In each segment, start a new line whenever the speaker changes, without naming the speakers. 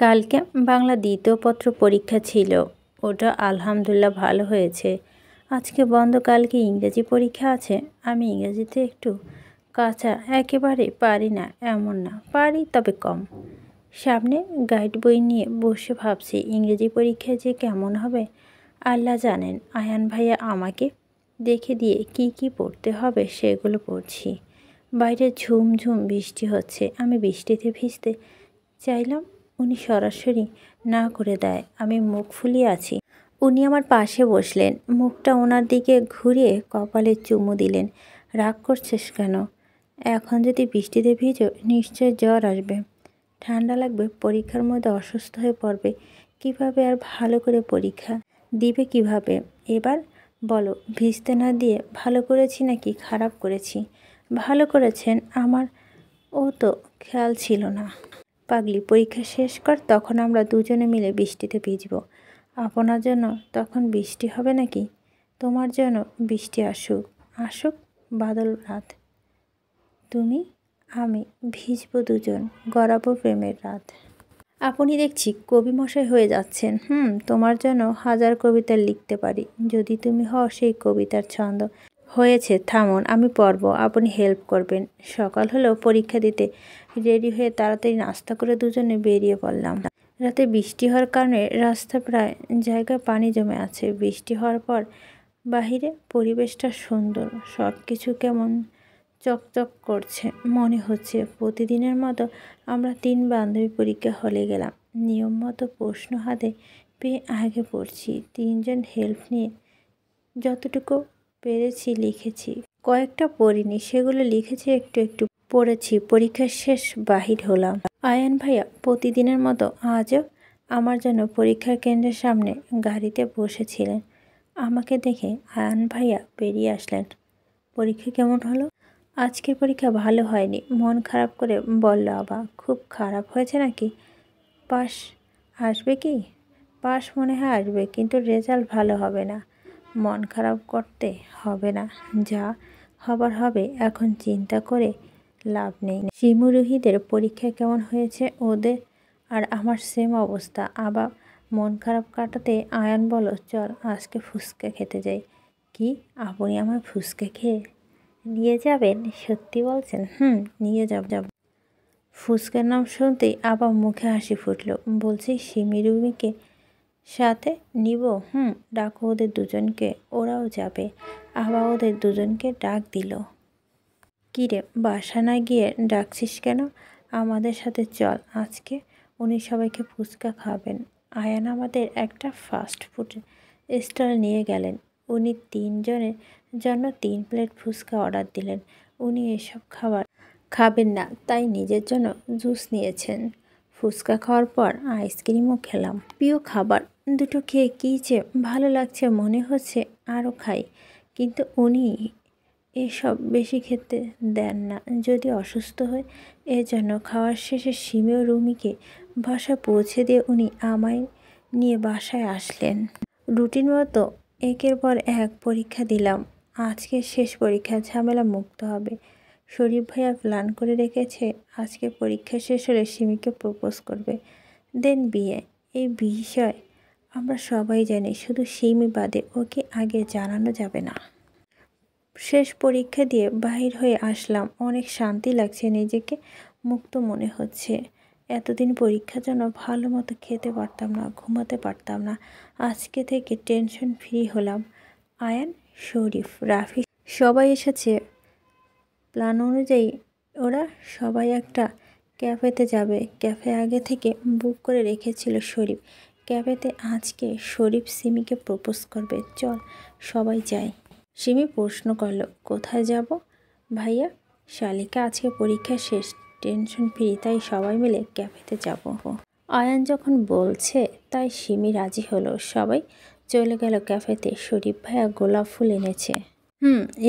কালকে বাংলা দ্বিতীয় পত্র পরীক্ষা ছিল, ওটা আলহামদুলিল্লাহ ভালো হয়েছে। আজকে বন্ধ, কালকে ইংরেজি পরীক্ষা আছে। আমি ইংরেজিতে একটু কাঁচা, একেবারে পারি না এমন না, পারি তবে কম। সামনে গাইড বই নিয়ে বসে ভাবছি ইংরেজি পরীক্ষায় যে কেমন হবে আল্লাহ জানেন। আয়ান ভাইয়া আমাকে দেখে দিয়ে কি কি পড়তে হবে সেগুলো পড়ছি। বাইরে ঝুমঝুম বৃষ্টি হচ্ছে, আমি বৃষ্টিতে ভিজতে চাইলাম, উনি সরাসরি না করে দেয়। আমি মুখ ফুলিয়ে আছি। উনি আমার পাশে বসলেন, মুখটা ওনার দিকে ঘুরিয়ে কপালে চুমু দিলেন। রাগ করছিস কেন? এখন যদি বৃষ্টিতে ভিজো নিশ্চয় জ্বর আসবে, ঠান্ডা লাগবে, পরীক্ষার মধ্যে অসুস্থ হয়ে পড়বে। কিভাবে আর ভালো করে পরীক্ষা দিবে কিভাবে? এবার বলো, ভিজতে না দিয়ে ভালো করেছি নাকি খারাপ করেছি? ভালো করেছেন, আমার ও তো খেয়াল ছিল না। পাগলি, পরীক্ষা শেষ কর, তখন আমরা দুজনে মিলে বৃষ্টিতে ভিজব। আপনার জন্য তখন বৃষ্টি হবে নাকি? তোমার জন্য বৃষ্টি আসুক, আসুক বাদল রাত, তুমি আমি ভিজব দুজন, গড়াবো প্রেমের রাত। আপনি দেখছি কবি মশাই হয়ে যাচ্ছেন। তোমার জন্য হাজার কবিতা লিখতে পারি, যদি তুমি হও সেই কবিতার ছন্দ। হয়েছে, থামুন, আমি পড়ব, আপনি হেল্প করবেন। সকাল হলেও পরীক্ষা দিতে রেডি হয়ে তাড়াতাড়ি নাস্তা করে দুজনে বেরিয়ে পড়লাম। রাতে বৃষ্টি হওয়ার কারণে রাস্তা প্রায় জায়গায় পানি জমে আছে। বৃষ্টি হওয়ার পর বাহিরে পরিবেশটা সুন্দর, সব কিছু কেমন চকচক করছে। মনে হচ্ছে প্রতিদিনের মতো আমরা 3 বান্ধবী পরীক্ষা হলে গেলাম। নিয়ম মতো প্রশ্ন হাতে পেয়ে আগে পড়ছি। 3 জন হেল্প নিয়ে যতটুকু পেরেছি লিখেছি, কয়েকটা পড়িনি, সেগুলো লিখেছি, একটু একটু পড়েছি। পরীক্ষা শেষ বাহির হলাম। আয়ান ভাইয়া প্রতিদিনের মতো আজও আমার জন্য পরীক্ষার কেন্দ্রের সামনে গাড়িতে বসেছিলেন। আমাকে দেখে আয়ান ভাইয়া বেরিয়ে আসলেন। পরীক্ষা কেমন হলো? আজকের পরীক্ষা ভালো হয়নি, মন খারাপ করে বলল আবা। খুব খারাপ হয়েছে নাকি? পাস আসবে কি? পাস মনে হয় আসবে, কিন্তু রেজাল্ট ভালো হবে না। মন খারাপ করতে হবে না, যা হবার হবে, এখন চিন্তা করে লাভ নেই। শিমু রুহিদের পরীক্ষা কেমন হয়েছে? ওদের আর আমার সেম অবস্থা। আবার মন খারাপ কাটাতে আয়ান বলো, চল আজকে ফুচকা খেতে যাই। কি, আপনি আমার ফুচকা খেয়ে নিয়ে যাবেন? সত্যি বলছেন? নিয়ে যাব। ফুচকার নাম শুনতেই আবার মুখে হাসি ফুটলো। বলছি শিমি রুমিকে সাথে নিব? ডাকো ওদের দুজনকে, ওরাও যাবে। আবার ওদের দুজনকে ডাক দিল। কিরে, বাসা না গিয়ে ডাকছিস কেন? আমাদের সাথে চল, আজকে উনি সবাইকে ফুচকা খাবেন। আয়ান আমাদের একটা ফাস্ট ফুড স্টল নিয়ে গেলেন। উনি 3 জনের জন্য 3 প্লেট ফুচকা অর্ডার দিলেন। উনি এসব খাবার খাবেন না, তাই নিজের জন্য জুস নিয়েছেন। ফুচকা খাওয়ার পর আইসক্রিমও খেলাম। প্রিয় খাবার দুটো খেয়ে কী যে ভালো লাগছে, মনে হচ্ছে আরও খাই, কিন্তু উনি এসব বেশি খেতে দেন না, যদি অসুস্থ হয়। এজন্য খাওয়ার শেষে শিমি ও রুমিকে বাসায় পৌঁছে দিয়ে উনি আমায় নিয়ে বাসায় আসলেন। রুটিন মতো একের পর এক পরীক্ষা দিলাম। আজকে শেষ পরীক্ষা, ঝামেলা মুক্ত হবে। শরীফ ভাইয়া প্ল্যান করে রেখেছে আজকে পরীক্ষা শেষ হলে শিমিকে প্রপোজ করবে, দেন বিয়ে। এই বিষয় আমরা সবাই জানি, শুধু শিমি বাদে, ওকে আগে জানানো যাবে না। শেষ পরীক্ষা দিয়ে বাহির হয়ে আসলাম। অনেক শান্তি লাগছে, নিজেকে মুক্ত মনে হচ্ছে। এতদিন পরীক্ষার জন্য ভালো মতো খেতে পারতাম না, ঘুমাতে পারতাম না। আজকে থেকে টেনশন ফ্রি হলাম। আয়ান, শরীফ, রাফি সবাই এসেছে। প্ল্যান অনুযায়ী ওরা সবাই একটা ক্যাফেতে যাবে। ক্যাফে আগে থেকে বুক করে রেখেছিল শরীফ। ক্যাফেতে আজকে শরীফ সিমিকে প্রপোজ করবে, চল সবাই যাই। সিমি প্রশ্ন করলো, কোথায় যাব? ভাইয়া, শালিকা আজকে পরীক্ষা শেষ, টেনশন ফ্রি, তাই সবাই মিলে ক্যাফেতে যাব। আয়ান যখন বলছে তাই সিমি রাজি হলো। সবাই চলে গেল ক্যাফেতে। শরীফ ভাইয়া গোলাপ ফুল এনেছে।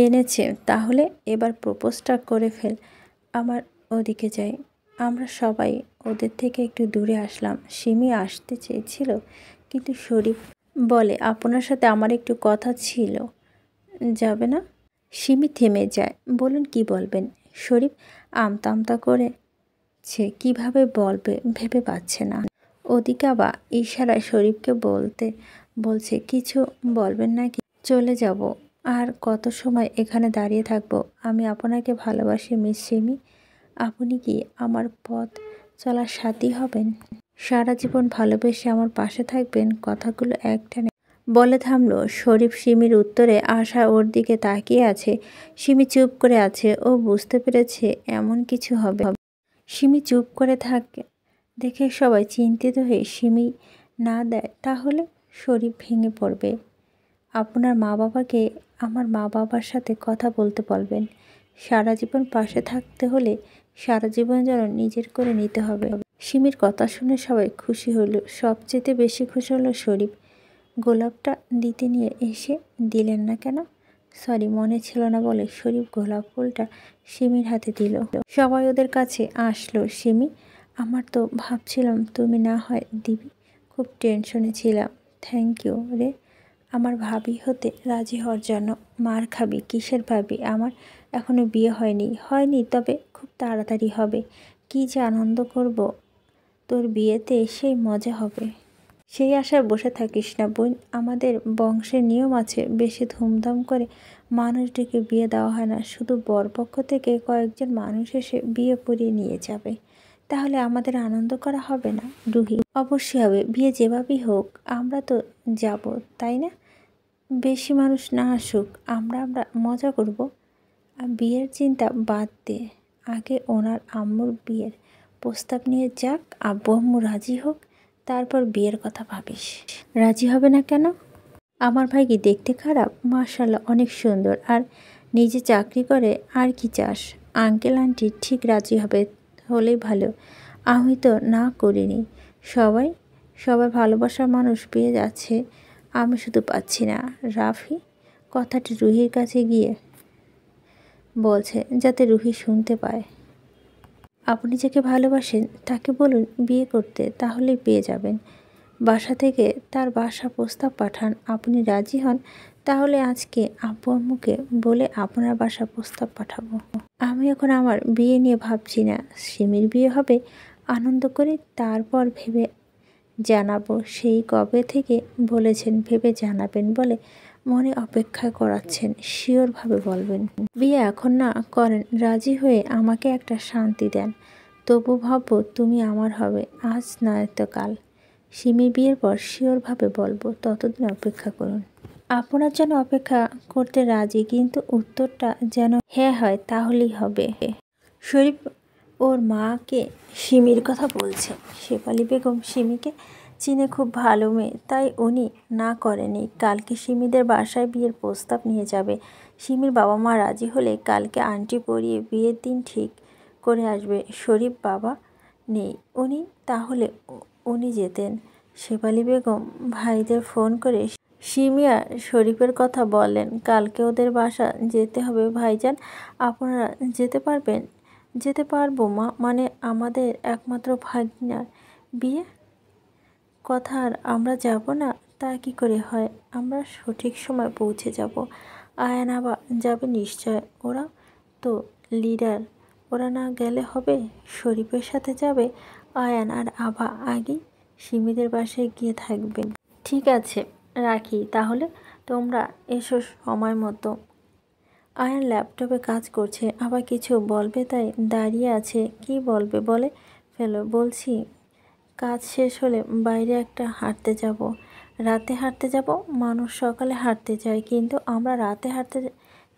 এনেছে, তাহলে এবার প্রপোজটা করে ফেল। আমার ওদিকে যাই। আমরা সবাই ওদের থেকে একটু দূরে আসলাম। সিমি আসতে চেয়েছিল, কিন্তু শরীফ বলে, আপনার সাথে আমার একটু কথা ছিল, যাবে না? সিমি থেমে যায়। বলুন, কি বলবেন? শরীফ আমতা আমতা করেছে, কিভাবে বলবে ভেবে পাচ্ছে না। ওদিকে আবার ইশারায় শরীফকে বলছে, কিছু বলবেন নাকি? চলে যাব। আর কত সময় এখানে দাঁড়িয়ে থাকবো? আমি আপনাকে ভালোবাসি মিস সিমি। আপনি কি আমার পথ চলার সাথী হবেন? সারা জীবন ভালোবেসে আমার পাশে থাকবেন? কথাগুলো একটানে বলে থামলো শরীফ। সিমির উত্তরে আশা ওর দিকে তাকিয়ে আছে। সিমি চুপ করে আছে। ও বুঝতে পেরেছে এমন কিছু হবে। সিমি চুপ করে থাকে দেখে সবাই চিন্তিত হয়ে সিমি না দেয় তাহলে শরীফ ভেঙে পড়বে। আপনার মা বাবাকে আমার মা বাবার সাথে কথা বলতে বলবেন। সারা জীবন পাশে থাকতে হলে সারা জীবন যেন নিজের করে নিতে হবে। সিমির কথা শুনে সবাই খুশি হলো। সবচেয়ে বেশি খুশি হলো শরীফ। গোলাপটা দিতে নিয়ে এসে দিলেন না কেন? সরি, মনে ছিল না বলে শরীফ গোলাপ ফুলটা সিমির হাতে দিল। সবাই ওদের কাছে আসলো। সিমি, আমার তো ভাবছিলাম তুমি না হয় দিবি, খুব টেনশনে ছিলাম। থ্যাংক ইউ রে আমার ভাবি হতে রাজি হওয়ার জন্য। মার খাবি? কিসের ভাবি? আমার এখনো বিয়ে হয়নি, তবে খুব তাড়াতাড়ি হবে। কি যে আনন্দ করব তোর বিয়েতে, সেই মজা হবে। সেই আশায় বসে থাকিস না বোন। আমাদের বংশের নিয়ম আছে, বেশি ধুমধাম করে মানুষ ডেকে বিয়ে দেওয়া হয় না। শুধু বরপক্ষ থেকে কয়েকজন মানুষ এসে বিয়ে পড়িয়ে নিয়ে যাবে। তাহলে আমাদের আনন্দ করা হবে না? রুহি, অবশ্যই হবে। বিয়ে যেভাবেই হোক আমরা তো যাব, তাই না? বেশি মানুষ না আসুক, আমরা মজা করব। আর বিয়ের চিন্তা বাদ দে, আগে ওনার আম্মুর বিয়ের প্রস্তাব নিয়ে যাক, আব্বু আম্মু রাজি হোক, তারপর বিয়ের কথা ভাবিস। রাজি হবে না কেন? আমার ভাই কি দেখতে খারাপ? মাশাআল্লাহ অনেক সুন্দর, আর নিজে চাকরি করে। আর কি চাস? আঙ্কেল আন্টি ঠিক রাজি হলেই ভালো। আমি তো না করিনি। সবাই ভালোবাসার মানুষ পেয়ে যাচ্ছে, আমি শুধু পাচ্ছি না। রাফি কথাটি রুহির কাছে গিয়ে বলছে, যাতে রুহি শুনতে পায়। আপনি যাকে ভালোবাসেন তাকে বলুন বিয়ে করতে, তাহলেই পেয়ে যাবেন। বাসা থেকে তার বাসা প্রস্তাব পাঠান। আপনি রাজি হন তাহলে আজকে আব্বু আম্মুকে বলে আপনার বাসা প্রস্তাব পাঠাবো। আমি এখন আমার বিয়ে নিয়ে ভাবছি না। সিমির বিয়ে হবে আনন্দ করে, তারপর ভেবে জানাবো। সেই কবে থেকে বলেছেন ভেবে জানাবেন বলে মনে অপেক্ষা করাচ্ছেন। শিওরভাবে বলবেন। বিয়ে এখন না করেন, রাজি হয়ে আমাকে একটা শান্তি দেন। তবু ভাববো তুমি আমার হবে, আজ নয়তো কাল। সিমি বিয়ের পর শিওরভাবে বলবো, ততদিন অপেক্ষা করুন। আপনার জন্য অপেক্ষা করতে রাজি, কিন্তু উত্তরটা যেন হ্যাঁ হয়, তাহলেই হবে। শরীফ ওর মাকে সিমির কথা বলছে। শেফালি বেগম সিমিকে চিনে, খুব ভালো মেয়ে, তাই উনি না করেনি। কালকে সিমিদের বাসায় বিয়ের প্রস্তাব নিয়ে যাবে। সিমির বাবা মা রাজি হলে কালকে আন্টি পরিয়ে বিয়ের দিন ঠিক করে আসবে। শরীফ বাবা নেই, তাহলে উনি যেতেন। শেফালি বেগম ভাইদের ফোন করে সিমি আর শরীফের কথা বললেন। কালকে ওদের বাসা যেতে হবে। ভাইজান, আপনারা যেতে পারবেন? যেতে পারবো মা, মানে আমাদের একমাত্র ভাগ্নার বিয়ে। কথা আর আমরা যাব না? তা কি করে হয়? আমরা সঠিক সময় পৌঁছে যাব। আয়ান আবার যাবে নিশ্চয়, ওরা তো লিডার। ওরা না গেলে হবে? শরীফের সাথে যাবে আয়ান আর আভা, আগেই সিমিদের বাসায় গিয়ে থাকবেন। ঠিক আছে, রাখি তাহলে, তোমরা এসো সময় মতো। আয়ান ল্যাপটপে কাজ করছে, আবার কিছু বলবে তাই দাঁড়িয়ে আছে। কি বলবে বলে ফেলো। বলছি কাজ শেষ হলে বাইরে একটা হাঁটতে যাব। রাতে হাঁটতে যাব? মানুষ সকালে হাঁটতে যায়, কিন্তু আমরা রাতে হাঁটতে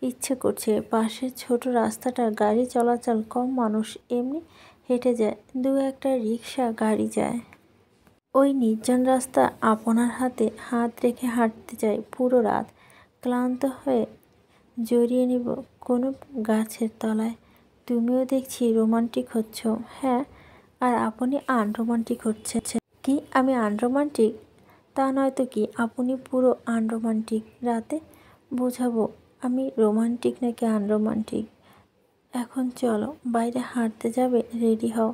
ইচ্ছে করছে। পাশের ছোট রাস্তাটা গাড়ি চলাচল কম, মানুষ এমনি হেঁটে যায়, দু একটা রিক্সা গাড়ি যায়। ওই নির্জন রাস্তা আপনার হাতে হাত রেখে হাঁটতে চাই পুরো রাত। ক্লান্ত হয়ে জড়িয়ে নিব কোনো গাছের তলায়। তুমিও দেখছি রোমান্টিক হচ্ছ। হ্যাঁ, আর আপনি আনরোমান্টিক হচ্ছেন। কি আমি আনরোমান্টিক? তা নয়তো কি, আপনি পুরো আনরোমান্টিক। রাতে বোঝাবো আমি রোমান্টিক নাকি আনরোমান্টিক। এখন চলো, বাইরে হাঁটতে যাবে, রেডি হও।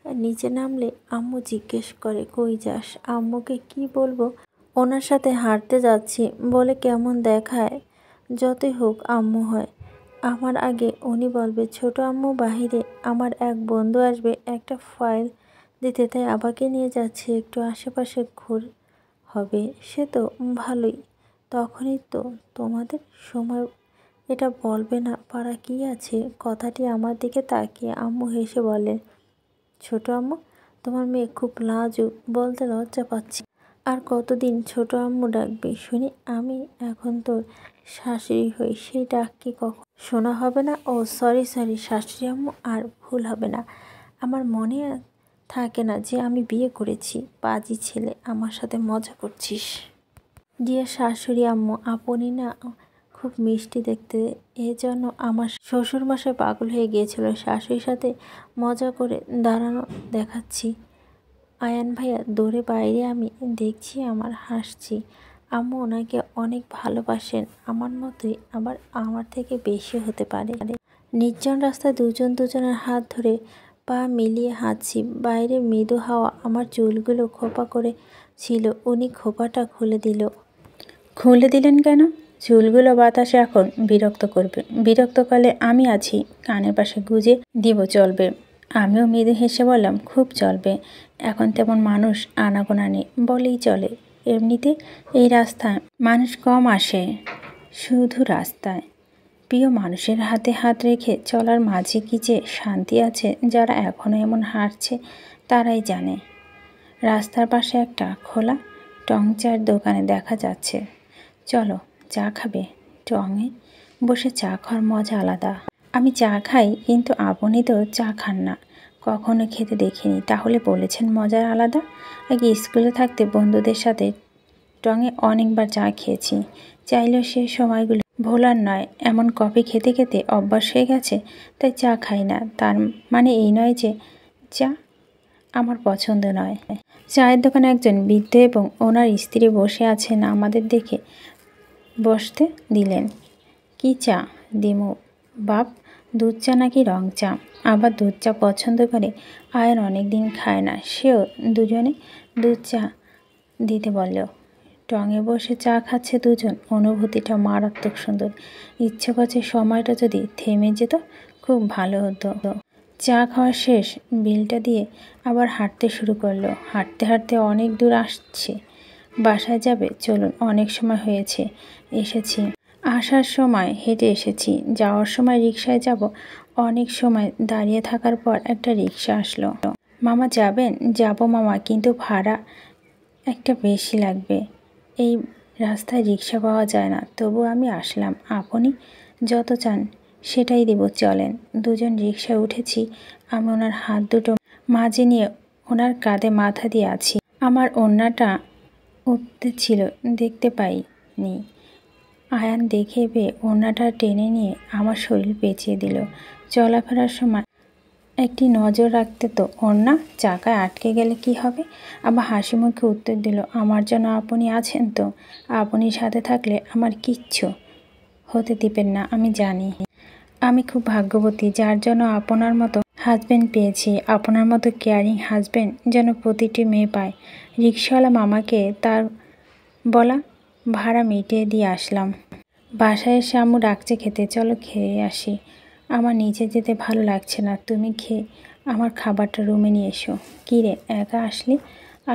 নিচে নামলে আম্মু জিজ্ঞেস করে কই যাস। আম্মুকে কি বলবো ওনার সাথে হাঁটতে যাচ্ছি বলে? কেমন দেখায়? যতই হোক আম্মু হয়। আমার আগে উনি বলবে ছোট আম্মু বাহিরে, আমার এক বন্ধু আসবে, একটা ফাইল দিতে, তাই আব্বাকে নিয়ে যাচ্ছি একটু আশেপাশে ঘুর হবে। সে তো ভালোই, তখনই তো তোমাদের সময়। এটা বলবে না পারা কি আছে? কথাটি আমার দিকে তাকিয়ে আম্মু হেসে বলেন, ছোট আম্মু, তোমার মেয়ে খুব লাজুক, বলতে লজ্জা পাচ্ছি। আর কতদিন ছোট আম্মু ডাকবি শুনি? আমি এখন তোর শাশুড়ি হই, সেই ডাক কি কখন শোনা হবে না? ও সরি শাশুড়ি আম্মু, আর ভুল হবে না। আমার মনে থাকে না যে আমি বিয়ে করেছি। পাজি ছেলে, আমার সাথে মজা করছিস? ডিয়ার শাশুড়ি আম্মু, আপনি না খুব মিষ্টি দেখতে, এজন্য আমার শ্বশুরমশাই পাগল হয়ে গিয়েছিল। শাশুড়ির সাথে মজা করে দাঁড়ানো দেখাচ্ছি। আয়ান ভাইয়া দৌড়ে বাইরে, আমি দেখছি আমার হাসছি। আম্মু ওনাকে অনেক ভালোবাসেন, আমার মতোই, আবার আমার থেকে বেশি হতে পারে। নির্জন রাস্তায় দুজনের হাত ধরে পা মিলিয়ে হাঁটছি। বাইরে মৃদু হাওয়া আমার চুলগুলো খোপা করে ছিল, উনি খোপাটা খুলে দিলেন কেন? চুলগুলো বাতাসে এখন বিরক্ত করবে। বিরক্তকালে আমি আছি, কানের পাশে গুজে দিব, চলবে। আমিও মৃদু হেসে বললাম, খুব চলবে। এখন তেমন মানুষ আনাগোনা নেই বলেই চলে। এমনিতে এই রাস্তায় মানুষ কম আসে, শুধু রাস্তায় প্রিয় মানুষের হাতে হাত রেখে চলার মাঝে কি যে শান্তি আছে, যারা এখনও এমন হাঁটছে তারাই জানে। রাস্তার পাশে একটা খোলা টং চায়ের দোকানে দেখা যাচ্ছে। চলো চা খাবে? টঙে বসে চা খাওয়ার মজা আলাদা। আমি চা খাই, কিন্তু আপনি তো চা খান না, কখনো খেতে দেখিনি। তাহলে বলেছেন মজার আলাদা? আগে স্কুলে থাকতে বন্ধুদের সাথে টঙে অনেকবার চা খেয়েছি, চাইলেও সে সময়গুলো ভোলার নয়। এমন কফি খেতে খেতে অভ্যাস হয়ে গেছে, তাই চা খাই না। তার মানে এই নয় যে চা আমার পছন্দ নয়। চায়ের দোকানে একজন বৃদ্ধ এবং ওনার স্ত্রী বসে আছেন, আমাদের দেখে বসতে দিলেন। কি চা দিমু বাপ? দুধ চা নাকি রং চা? আবার দুধ চা পছন্দ করে। আয়ন অনেক দিন খায় না, সেও দুজনে দুধ চা দিতে বলল। টঙে বসে চা খাচ্ছে দুজন, অনুভূতিটা মারাত্মক সুন্দর। ইচ্ছে করছে সময়টা যদি থেমে যেত, খুব ভালো হতো। চা খাওয়া শেষ, বিলটা দিয়ে আবার হাঁটতে শুরু করলো। হাঁটতে হাঁটতে অনেক দূর আসছে। বাসায় যাবে? চলুন, অনেক সময় হয়েছে এসেছি। আসার সময় হেঁটে এসেছি, যাওয়ার সময় রিকশায় যাব। অনেক সময় দাঁড়িয়ে থাকার পর একটা রিকশা আসলো। মামা যাবেন? যাব মামা, কিন্তু ভাড়া একটা বেশি লাগবে। এই রাস্তায় রিকশা পাওয়া যায় না, তবু আমি আসলাম। আপনি যত চান সেটাই দেব, চলেন। দুজন রিকশায় উঠেছি। আমি ওনার হাত দুটো মাঝে নিয়ে ওনার কাঁধে মাথা দিয়ে আছি। আমার ওড়নাটা উঠতে ছিল, দেখতে পাইনি। আয়ান দেখে পেয়ে ওড়নাটা টেনে নিয়ে আমার শরীর পেঁচিয়ে দিল। চলাফেরার সময় একটি নজর রাখতে তো। ওড়না চাকায় আটকে গেলে কি হবে? আবার হাসি মুখে উত্তর দিল, আমার জন্য আপনি আছেন তো। আপনি সাথে থাকলে আমার কিচ্ছু হতে দিবেন না, আমি জানি। আমি খুব ভাগ্যবতী, যার জন্য আপনার মতো হাজব্যান্ড পেয়েছি। আপনার মতো কেয়ারিং হাজব্যান্ড যেন প্রতিটি মেয়ে পায়। রিকশাওয়ালা মামাকে তার বলা ভাড়া মিটিয়ে দিয়ে আসলাম। বাসায় এসে আম্মু ডাকছে খেতে, চলো খেয়ে আসি। আমার নিচে যেতে ভালো লাগছে না, তুমি খেয়ে আমার খাবারটা রুমে নিয়ে এসো। কী রে, একা আসলি?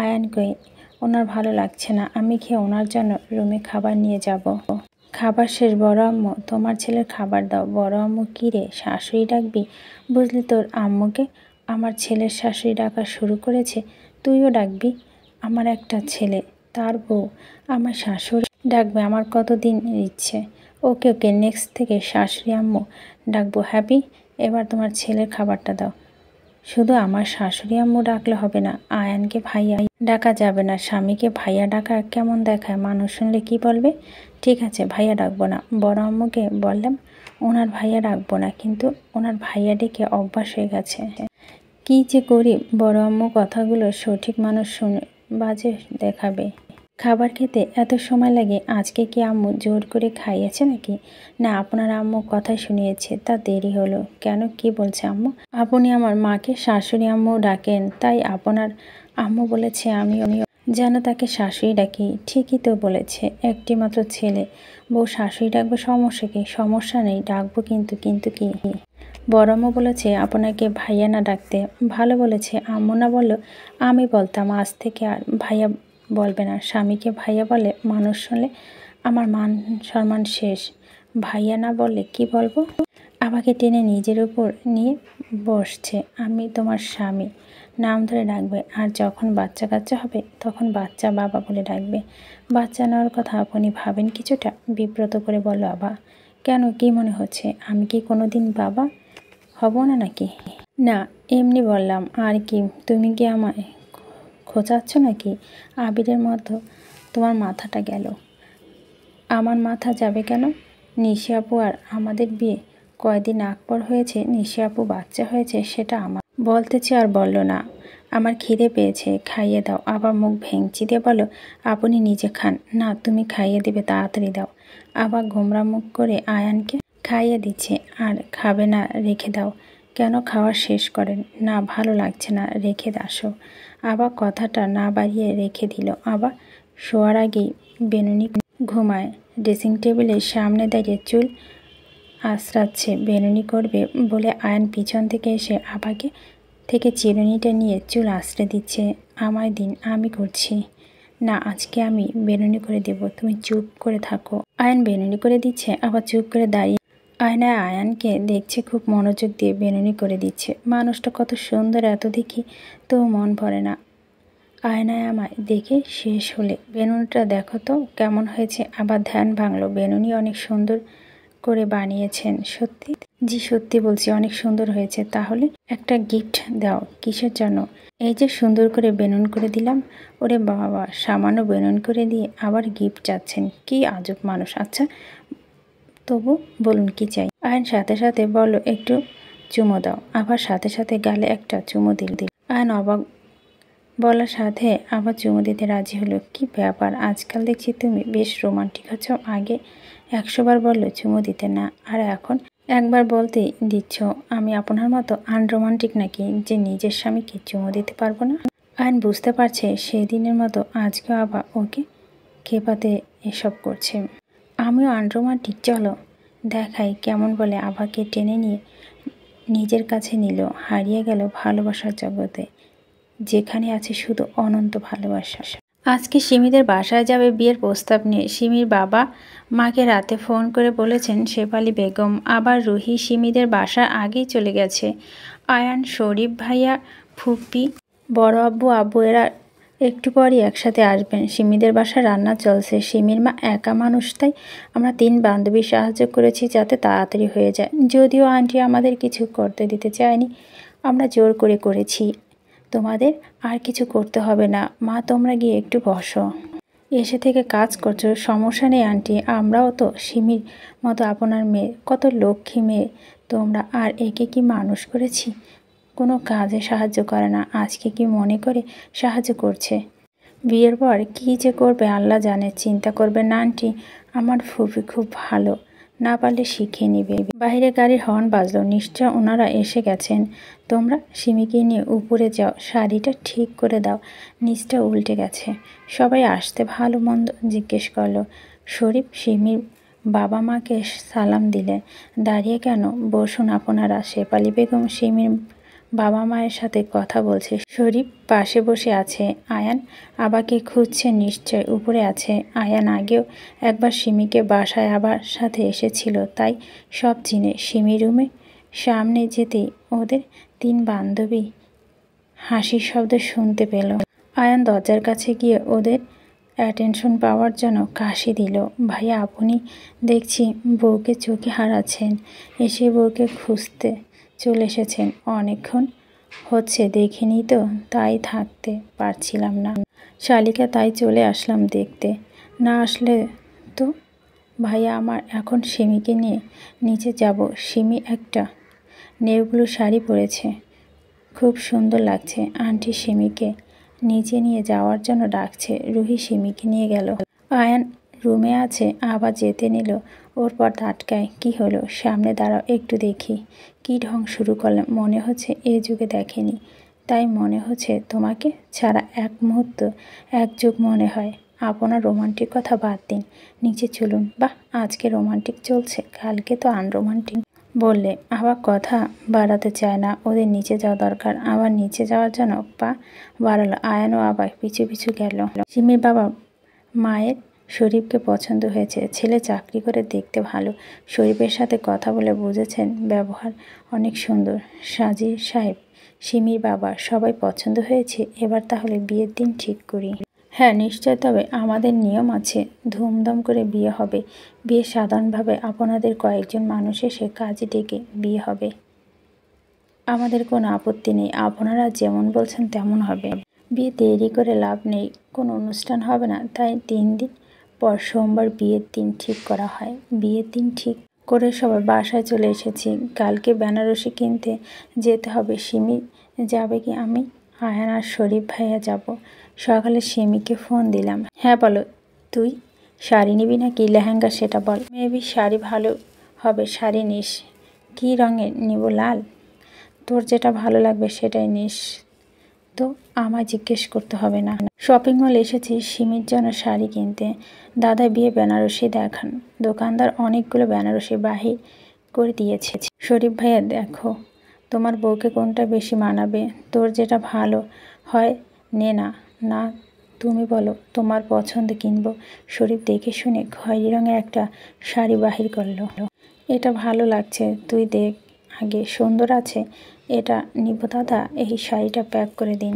আয়ান কই, ওনার ভালো লাগছে না, আমি খেয়ে ওনার জন্য রুমে খাবার নিয়ে যাব। খাবার শেষ। বড় আম্মু, তোমার ছেলের খাবার দাও। বড় আম্মু, কী রে, শাশুড়ি ডাকবি? বুঝলি তোর আম্মুকে আমার ছেলের শাশুড়ি ডাকা শুরু করেছে, তুইও ডাকবি? আমার একটা ছেলে, তার বউ আমার শাশুড়ি ডাকবে, আমার কতদিন ইচ্ছে। ওকে নেক্সট থেকে শাশুড়ি আম্মু ডাকবো। হ্যাপি? এবার তোমার ছেলের খাবারটা দাও। শুধু আমার শাশুড়ি আম্মু ডাকলে হবে না, আয়ানকে ভাইয়া ডাকা যাবে না। স্বামীকে ভাইয়া ডাকা কেমন দেখায়, মানুষ শুনলে কি বলবে? ঠিক আছে, ভাইয়া ডাকবো না। বড় আম্মুকে বললাম ওনার ভাইয়া ডাকবো না, কিন্তু ওনার ভাইয়া ডেকে অভ্যাস হয়ে গেছে। কী যে করি, বড় আম্মু কথাগুলো সঠিক মানুষ শুনে বাজে দেখাবে। খাবার খেতে এত সময় লাগে, আজকে কি আম্মু জোর করে খাইয়েছে নাকি? না, আপনার আম্মু কথাই শুনিয়েছে, তা দেরি হলো কেন? কি বলছে আম্মু? আপনি আমার মাকে শাশুড়ি আম্মু ডাকেন, তাই আপনার আম্মু বলেছে আমিও যেন তাকে শাশুড়ি ডাকি। ঠিকই তো বলেছে, একটি মাত্র ছেলে, বউ শাশুড়ি ডাকবে, সমস্যা কি? সমস্যা নেই, ডাকবো, কিন্তু কি? বড় আম্মু বলেছে আপনাকে ভাইয়া না ডাকতে, ভালো বলেছে। আম্মু না বললো আমি বলতাম, আজ থেকে আর ভাইয়া বলবে না। স্বামীকে ভাইয়া বলে মানুষ শুনলে আমার মান সম্মান শেষ। ভাইয়া না বললে কি বলবো? আমাকে টেনে নিজের উপর নিয়ে বসছে। আমি তোমার স্বামী নাম ধরে ডাকবে, আর যখন বাচ্চা কাচ্চা হবে তখন বাচ্চা বাবা বলে ডাকবে। বাচ্চা নেওয়ার কথা আপনি ভাবেন? কিছুটা বিব্রত করে বলল আবা। কেন, কি মনে হচ্ছে আমি কি কোনো দিন বাবা হব না নাকি? না, এমনি বললাম আর কি। তুমি কি আমায় খোঁচাচ্ছ নাকি? আবিরের মতো তোমার মাথাটা গেল। আমার মাথা যাবে কেন? নিশি আপু আর আমাদের বিয়ে কয়দিন আগ পর হয়েছে। নিশি আপু বাচ্চা হয়েছে সেটা আমার বলতেছে আর বলল না। আমার খিদে পেয়েছে, খাইয়ে দাও। আবার মুখ ভেঙচি দিয়ে বলো আপনি নিজে খান। না, তুমি খাইয়ে দেবে, তাড়াতাড়ি দাও। আবার গোমরা মুখ করে আয়ানকে খাইয়ে দিচ্ছে। আর খাবে না, রেখে দাও। কেন, খাওয়া শেষ করেন। না, ভালো লাগছে না, রেখে আসো। আবার কথাটা না বাড়িয়ে রেখে দিল। আবার শোয়ার আগেই বেনুনি ঘুমায়। ড্রেসিং টেবিলের সামনে দাঁড়িয়ে চুল আঁচড়াচ্ছে। বেনুনি করবে বলে আয়ান পিছন থেকে এসে আবাকে থেকে চিরুনিটা নিয়ে চুল আঁচড়ে দিচ্ছে। আমায় দিন, আমি করছি। না, আজকে আমি বেনুনি করে দেব, তুমি চুপ করে থাকো। আয়ান বেনুনি করে দিচ্ছে, আবার চুপ করে দাঁড়িয়ে আয়নায় আয়ানকে দেখছে। খুব মনোযোগ দিয়ে বেনুনি করে দিচ্ছে। মানুষটা কত সুন্দর, এত দেখি তো মন ভরে না। আয়নায় আমায় দেখে শেষ হলে বেনুনিটা দেখো তো কেমন হয়েছে। আবার ধ্যান ভাঙলো, বেনুনি অনেক সুন্দর করে বানিয়েছেন। সত্যি? জি সত্যি বলছি, অনেক সুন্দর হয়েছে। তাহলে একটা গিফট দাও। কিসের জন্য? এই যে সুন্দর করে বেনুন করে দিলাম। ওরে বাবা, সামান্য বেনুন করে দিয়ে আবার গিফট চাচ্ছেন, কি আজব মানুষ। আচ্ছা তবু বলুন কি চাই। আয়ন সাথে সাথে বলল একটু চুমো দাও। আবার সাথে সাথে গালে একটা চুমো দিল। আয়ন অবাক বলার সাথে আবার চুমো দিতে রাজি হলো। কি ব্যাপার, আজকাল দেখছি তুমি বেশ রোমান্টিক হচ্ছ। আগে 100 বার বললো চুমো দিতে না, আর এখন একবার বলতে দিচ্ছ। আমি আপনার মতো আনরোমান্টিক নাকি যে নিজের স্বামীকে চুমো দিতে পারবো না? আয়ন বুঝতে পারছে সেদিনের মতো আজকেও আবার ওকে খেপাতে এসব করছে। আমিও আনরোমান্টিক, চলো দেখাই কেমন বলে। আবাকে টেনে নিয়ে নিজের কাছে নিল। হারিয়ে গেল ভালোবাসার জগতে, যেখানে আছে শুধু অনন্ত ভালোবাসা। আজকে সিমিদের বাসায় যাবে বিয়ের প্রস্তাব নিয়ে। সিমির বাবা মাকে রাতে ফোন করে বলেছেন শেফালি বেগম আবার রুহি সিমিদের বাসার আগেই চলে গেছে। আয়ান, শরীফ ভাইয়া, ফুপি, বড় আব্বু, আব্বু এরা একটু পরই একসাথে আসবেন। সিমিদের বাসায় রান্না চলছে। সিমির মা একা মানুষ, তাই আমরা 3 বান্ধবী সাহায্য করেছি যাতে তাড়াতাড়ি হয়ে যায়। যদিও আন্টি আমাদের কিছু করতে দিতে চায়নি, আমরা জোর করে করেছি। তোমাদের আর কিছু করতে হবে না মা, তোমরা গিয়ে একটু বসো। এসে থেকে কাজ করছো, সমস্যা নেই আন্টি। আমরাও তো সিমির মতো আপনার মেয়ে, কত লক্ষ্মী মেয়ে তোমরা। আর একে কি মানুষ করেছি, কোনো কাজে সাহায্য করে না, আজকে কি মনে করে সাহায্য করছে। বিয়ের পর কী যে করবে আল্লাহ জানে। চিন্তা করবেন না আন্টি, আমার ফুফি খুব ভালো, না পারলে শিখিয়ে নিবে। বাইরে গাড়ির হর্ন বাজলো, নিশ্চয় ওনারা এসে গেছেন। তোমরা সিমিকে নিয়ে উপরে যাও, শাড়িটা ঠিক করে দাও, নিচটা উল্টে গেছে। সবাই আসতে ভালো মন্দ জিজ্ঞেস করলো। শরীফ সিমির বাবা মাকে সালাম দিলেন। দাঁড়িয়ে কেন, বসুন আপনারা। শেফালি বেগম সিমির বাবা মায়ের সাথে কথা বলছে। শরীফ পাশে বসে আছে। আয়ান আবাকে খুঁজছে, নিশ্চয় উপরে আছে। আয়ান আগেও একবার সিমিকে বাসায় আবার সাথে এসেছিল, তাই সব চিনে। সিমি রুমে সামনে যেতেই ওদের 3 বান্ধবী হাসির শব্দ শুনতে পেল। আয়ান দরজার কাছে গিয়ে ওদের অ্যাটেনশন পাওয়ার জন্য কাশি দিল। ভাইয়া আপনি দেখছি বউকে চোখে হারাচ্ছেন, এসে বউকে খুঁজতে চলে এসেছেন। অনেকক্ষণ হচ্ছে দেখিনি তো, তাই থাকতে পারছিলাম না শালিকা, তাই চলে আসলাম দেখতে। না আসলে তো ভাইয়া, আমার এখন সিমিকে নিয়ে নিচে যাব। সিমি একটা নেভি শাড়ি পরেছে, খুব সুন্দর লাগছে। আন্টি সিমিকে নিচে নিয়ে যাওয়ার জন্য ডাকছে। রুহি সিমিকে নিয়ে গেল। আয়ান রুমে আছে, আবার যেতে নিল। ওর পর আটকায়। কি হলো, সামনে দাঁড়াও একটু দেখি। কি ঢং শুরু করলাম, মনে হচ্ছে এ যুগে দেখেনি, তাই মনে হচ্ছে তোমাকে ছাড়া এক মুহূর্ত এক যুগ মনে হয়। আপনার রোমান্টিক কথা বাদ দিন, নিচে চলুন। বাহ, আজকে রোমান্টিক চলছে, কালকে তো আনরোমান্টিক। বললে। আবার কথা বাড়াতে চায় না, ওদের নিচে যাওয়া দরকার। আবার নিচে যাওয়ার জন্য পা বাড়ালো। আয়ানও আবার পিছু পিছু গেল। সিমির বাবা মায়ের শরীফকে পছন্দ হয়েছে। ছেলে চাকরি করে, দেখতে ভালো। শরীফের সাথে কথা বলে বুঝেছেন ব্যবহার অনেক সুন্দর। সাজির সাহেব, সিমির বাবা সবাই পছন্দ হয়েছে। এবার তাহলে বিয়ের দিন ঠিক করি। হ্যাঁ নিশ্চয়, তবে আমাদের নিয়ম আছে। ধুমধাম করে বিয়ে হবে। বিয়ে সাধারণভাবে আপনাদের কয়েকজন মানুষ এসে কাজে ডেকে বিয়ে হবে। আমাদের কোনো আপত্তি নেই। আপনারা যেমন বলছেন তেমন হবে। বিয়ে দেরি করে লাভ নেই। কোনো অনুষ্ঠান হবে না, তাই 3 দিন পর সোমবার বিয়ের দিন ঠিক করা হয়। বিয়ের দিন ঠিক করে সবাই বাসায় চলে এসেছি। কালকে বেনারসি কিনতে যেতে হবে। সিমি যাবে কি? আমি, আয়ান আর শরীফ ভাইয়া যাব। সকালে সিমিকে ফোন দিলাম। হ্যাঁ বলো। তুই শাড়ি নিবি নাকি লেহেঙ্গা সেটা বল। মেবি শাড়ি ভালো হবে। শাড়ি নিস। কী রঙের নিব? লাল? তোর যেটা ভালো লাগবে সেটাই নিস, তো আমায় জিজ্ঞেস করতে হবে না। শপিং মল এসেছি সিমির জন্য শাড়ি কিনতে। দাদা বিয়ে বেনারসি দেখান। দোকানদার অনেকগুলো বেনারসি বাহির করে দিয়েছে। শরীফ ভাইয়া দেখো তোমার বউকে কোনটা বেশি মানাবে। তোর যেটা ভালো হয় নে না। না তুমি বলো তোমার পছন্দ কিনবো। শরীফ দেখে শুনে খয়েরি রঙের একটা শাড়ি বাহির করলো। এটা ভালো লাগছে, তুই দেখ আগে। সুন্দর আছে, এটা নিব দাদা। এই শাড়িটা প্যাক করে দিন।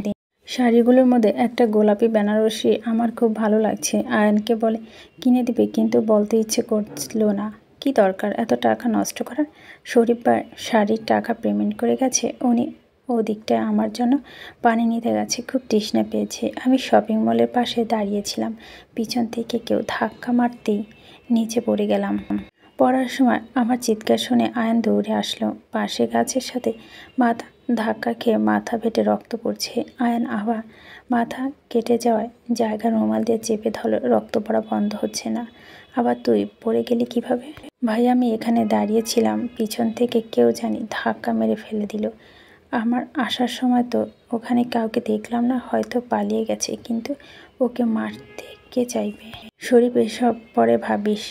শাড়িগুলোর মধ্যে একটা গোলাপি বেনারসি আমার খুব ভালো লাগছে। আয়ানকে বলে কিনে দিবে, কিন্তু বলতে ইচ্ছে করছিল না। কি দরকার এত টাকা নষ্ট করার? শরীফ বা শাড়ির টাকা পেমেন্ট করে গেছে। উনি ওদিকটায় আমার জন্য পানি নিতে গেছে। খুব তৃষ্ণা পেয়েছে। আমি শপিং মলের পাশে দাঁড়িয়েছিলাম। পিছন থেকে কেউ ধাক্কা মারতেই নিচে পড়ে গেলাম। পড়ার সময় আমার চিৎকার শুনে আয়ান দৌড়ে আসলো। পাশে গাছের সাথে মাথা ধাক্কা খেয়ে মাথা ফেটে রক্ত পড়ছে। আয়ান আবার মাথা কেটে যাওয়ায় জায়গা রুমাল দিয়ে চেপে ধরল। রক্ত পড়া বন্ধ হচ্ছে না। আবার তুই পড়ে গেলি কিভাবে? ভাই আমি এখানে দাঁড়িয়েছিলাম, পিছন থেকে কেউ জানি ধাক্কা মেরে ফেলে দিল। আমার আসার সময় তো ওখানে কাউকে দেখলাম না, হয়তো পালিয়ে গেছে। কিন্তু ওকে মারতে কে চাইবে? শরীফ এসব পরে ভাবিস,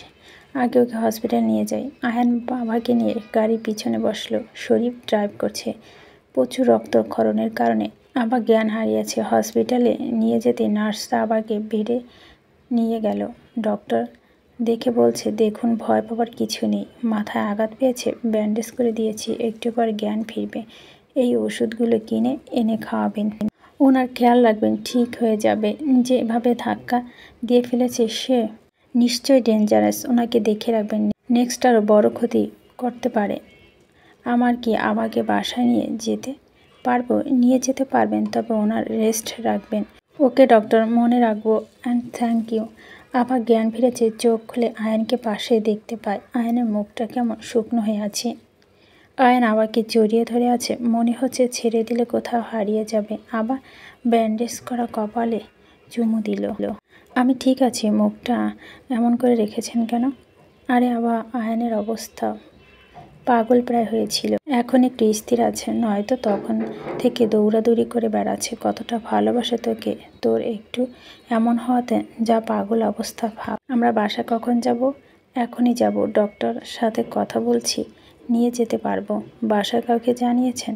আগে ওকে হসপিটাল নিয়ে যাই। আয়ান বাবাকে নিয়ে গাড়ির পিছনে বসলো। শরীফ ড্রাইভ করছে। প্রচুর রক্তক্ষরণের কারণে আবার জ্ঞান হারিয়েছে। হসপিটালে নিয়ে যেতে নার্সরা আবাকে বেডে নিয়ে গেল। ডক্টর দেখে বলছে দেখুন ভয় পাবার কিছু নেই, মাথায় আঘাত পেয়েছে, ব্যান্ডেজ করে দিয়েছি, একটু পর জ্ঞান ফিরবে। এই ওষুধগুলো কিনে এনে খাওয়াবেন। ওনার খেয়াল রাখবেন, ঠিক হয়ে যাবে। যেভাবে ধাক্কা দিয়ে ফেলেছে সে নিশ্চয়ই ডেঞ্জারাস। ওনাকে দেখে রাখবেন, নেক্সট আরও বড় ক্ষতি করতে পারে। আমার কি আমাকে বাসায় নিয়ে যেতে পারবো? নিয়ে যেতে পারবেন, তবে ওনার রেস্ট রাখবেন। ওকে ডক্টর, মনে রাখবো। And thank you. আবার জ্ঞান ফিরেছে। চোখ খুলে আয়ানকে পাশে দেখতে পায়। আয়ানের মুখটা কেমন শুকনো হয়ে আছে। আয়ান আবাকে জড়িয়ে ধরে আছে। মনে হচ্ছে ছেড়ে দিলে কোথাও হারিয়ে যাবে। আবার ব্যান্ডেজ করা কপালে চুমু দিল। আমি ঠিক আছি। মুখটা এমন করে রেখেছেন কেন? আরে আবার আয়ানের অবস্থা পাগল প্রায় হয়েছিল। এখন একটু স্থির আছে, নয়তো তখন থেকে দৌড়াদৌড়ি করে বেড়াচ্ছে। কতটা ভালোবাসে তোকে। তোর একটু এমন হওয়াতে যা পাগল অবস্থা ভাব। আমরা বাসা কখন যাব? এখনই যাব। ডক্টর সাথে কথা বলছি, নিয়ে যেতে পারবো। বাসায় কাউকে জানিয়েছেন?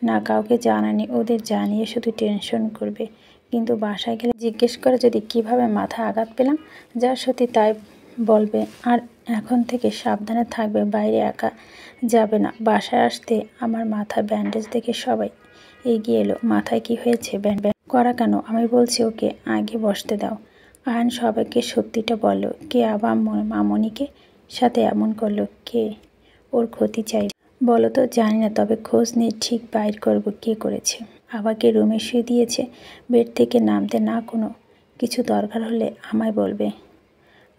না, কাউকে জানানি। ওদের জানিয়ে শুধু টেনশন করবে। কিন্তু বাসায় গেলে জিজ্ঞেস করে যদি কিভাবে মাথায় আঘাত পেলাম, যা সত্যি তাই বলবে। আর এখন থেকে সাবধানে থাকবে, বাইরে একা যাবে না। বাসায় আসতে আমার মাথা ব্যান্ডেজ দেখে সবাই এগিয়ে এলো। মাথায় কি হয়েছে? ব্যান্ড করা কেন? আমি বলছি ওকে আগে বসতে দাও। আয়ান সবাইকে সত্যিটা বলল। কে আবার মামনিকে সাথে এমন করলো? কে ওর ক্ষতি চাই? বলো তো। জানি না, তবে খোঁজ নিয়ে ঠিক বাইর করবো কে করেছে। আবাকে রুমে শুয়ে দিয়েছে। বেড থেকে নামতে না কোনো কিছু দরকার হলে আমায় বলবে।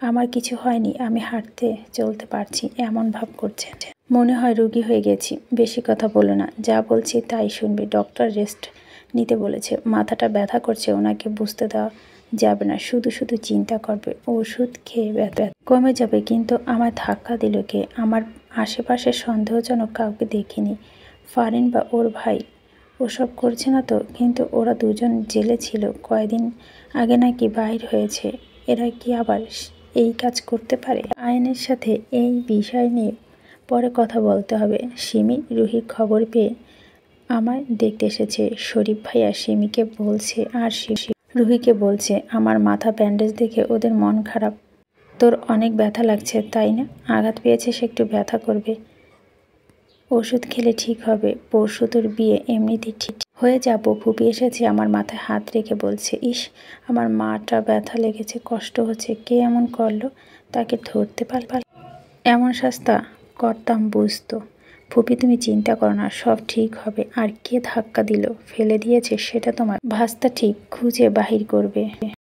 আমার কিছু হয়নি, আমি হাঁটতে চলতে পারছি। এমন ভাব করছে মনে হয় রোগী হয়ে গেছি। বেশি কথা বলো না, যা বলছি তাই শুনবে। ডক্টর রেস্ট নিতে বলেছে। মাথাটা ব্যথা করছে, ওনাকে বুঝতে দেওয়া যাবে না। শুধু শুধু চিন্তা করবে। ওষুধ খেয়ে ব্যথা কমে যাবে। কিন্তু আমায় ধাক্কা দিল কে? আমার আশেপাশে সন্দেহজনক কাউকে দেখিনি। ফারিন বা ওর ভাই ওসব করছে না তো? কিন্তু ওরা দুজন জেলে ছিল কয়দিন আগে নাকি বাইর হয়েছে। এরা কি আবার এই কাজ করতে পারে? আইনের সাথে এই বিষয় নিয়ে পরে কথা বলতে হবে। সিমি রুহির খবর পেয়ে আমায় দেখতে এসেছে। শরীফ ভাইয়া সিমিকে বলছে আর রুহিকে বলছে, আমার মাথা ব্যান্ডেজ দেখে ওদের মন খারাপ। তোর অনেক ব্যথা লাগছে তাই না? আঘাত পেয়েছে, সে একটু ব্যথা করবে, ওষুধ খেলে ঠিক হবে। পরশু তোর বিয়ে, এমনিতেই ঠিক হয়ে যাবো। ফুপি এসেছে, আমার মাথায় হাত রেখে বলছে, ইস আমার মাটা ব্যথা লেগেছে, কষ্ট হচ্ছে। কে এমন করলো? তাকে ধরতে পার? এমন শাস্তা করতাম বুঝতো। ফুপি তুমি চিন্তা করো না, সব ঠিক হবে। আর কে ধাক্কা দিল, ফেলে দিয়েছে সেটা তোমার ভাস্তা ঠিক খুঁজে বাহির করবে।